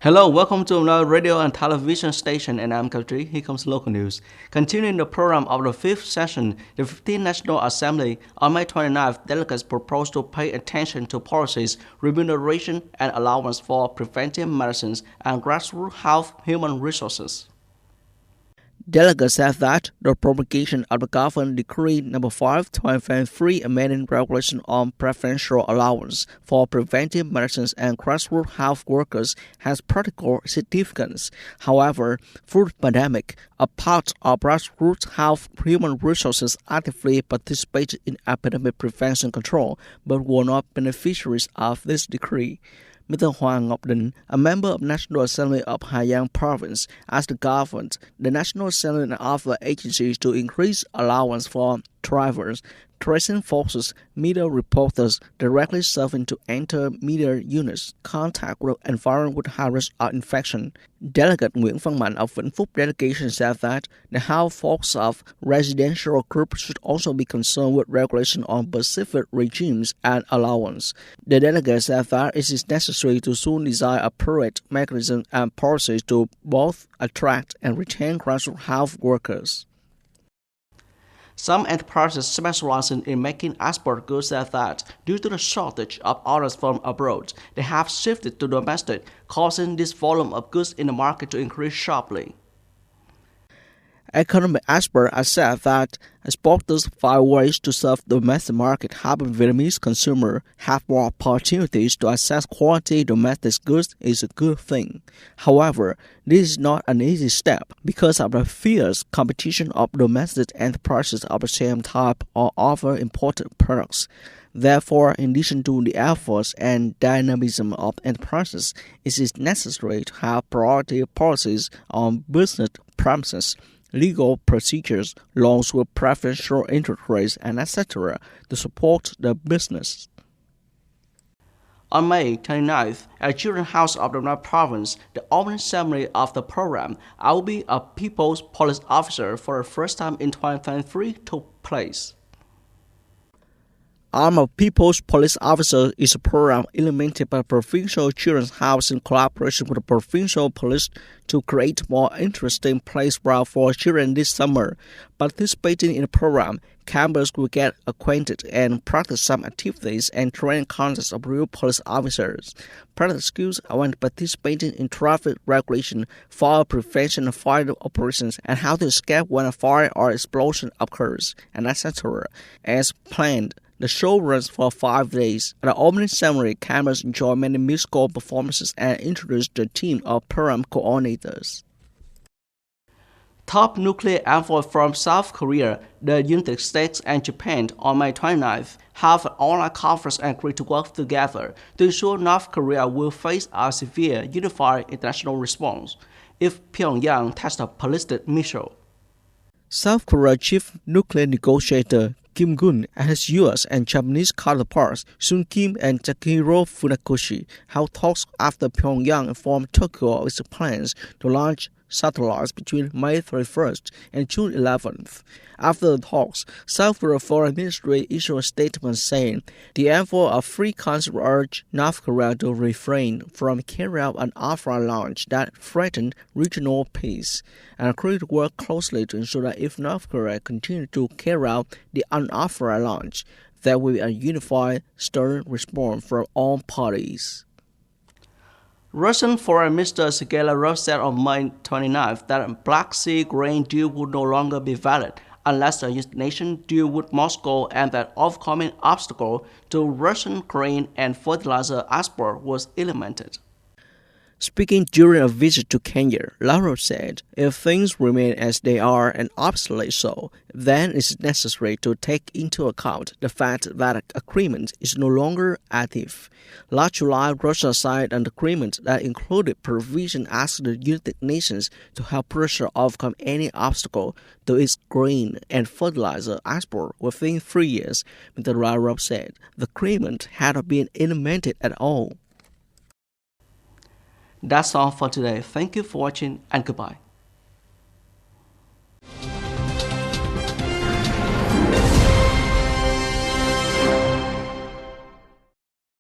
Hello, welcome to another radio and television station, and I'm Katri. Here comes local news. Continuing the program of the fifth session, the 15th National Assembly, on May 29th, delegates proposed to pay attention to policies, remuneration, and allowance for preventive medicines and grassroots health human resources. Delegates said that the promulgation of the Government Decree No. 5, 2023 amending regulation on preferential allowance for preventive medicines and grassroots health workers has practical significance. However, through the pandemic, a part of grassroots health human resources actively participated in epidemic prevention control, but were not beneficiaries of this decree. Mr. Hoàng Ngọc Định, a member of National Assembly of Hà Giang Province, asked the government, the National Assembly and other agencies to increase allowance for drivers, tracing forces, media reporters directly serving to enter media units, contact with environment with high risk of infection. Delegate Nguyễn Văn Mạnh of Vĩnh Phúc delegation said that the health folks of residential groups should also be concerned with regulation on specific regimes and allowance. The delegate said that it is necessary to soon design appropriate mechanisms and policies to both attract and retain grassroots health workers. Some enterprises specializing in making export goods said that, due to the shortage of orders from abroad, they have shifted to domestic, causing this volume of goods in the market to increase sharply. Economic experts said that exporters find ways to serve the domestic market, helping Vietnamese consumers have more opportunities to access quality domestic goods is a good thing. However, this is not an easy step because of the fierce competition of domestic enterprises of the same type or other imported products. Therefore, in addition to the efforts and dynamism of enterprises, it is necessary to have priority policies on business premises, legal procedures, laws with preferential interest rates, and etc. to support the business. On May 29th, at Children's House of the North Province, the opening ceremony of the program, I Will Be a People's Police Officer for the first time in 2023 took place. I'm a People's Police Officer is a program implemented by Provincial Children's House in collaboration with the Provincial Police to create a more interesting playground for children this summer. Participating in the program, campers will get acquainted and practice some activities and train concepts of real police officers. Practice skills when participating in traffic regulation, fire prevention and fire operations, and how to escape when a fire or explosion occurs, and etc. As planned, the show runs for 5 days. At the opening ceremony, campers enjoy many musical performances and introduce the team of program coordinators. Top nuclear envoy from South Korea, the United States, and Japan on May 29th have an online conference and agreed to work together to ensure North Korea will face a severe unified international response if Pyongyang tests a ballistic missile. South Korea chief nuclear negotiator Kim Gun and his U.S. and Japanese counterparts Sun Kim and Takehiro Funakoshi held talks after Pyongyang informed Tokyo of its plans to launch satellites between May 31st and June 11th. After the talks, South Korea Foreign Ministry issued a statement saying the envoy of free countries urged North Korea to refrain from carrying out an unauthorized launch that threatened regional peace, and agreed to work closely to ensure that if North Korea continues to carry out the unauthorized launch, there will be a unified, stern response from all parties. Russian Foreign Minister Sergei Lavrov said on May 29th that Black Sea grain deal would no longer be valid unless the United Nations deal with Moscow and that overcoming obstacle to Russian grain and fertilizer export was eliminated. Speaking during a visit to Kenya, Lavrov said, if things remain as they are and obviously so, then it's necessary to take into account the fact that an agreement is no longer active. Last July, Russia signed an agreement that included provision asking the United Nations to help Russia overcome any obstacle to its grain and fertilizer export within 3 years. Mr. Lavrov said the agreement had not been implemented at all. That's all for today. Thank you for watching and goodbye.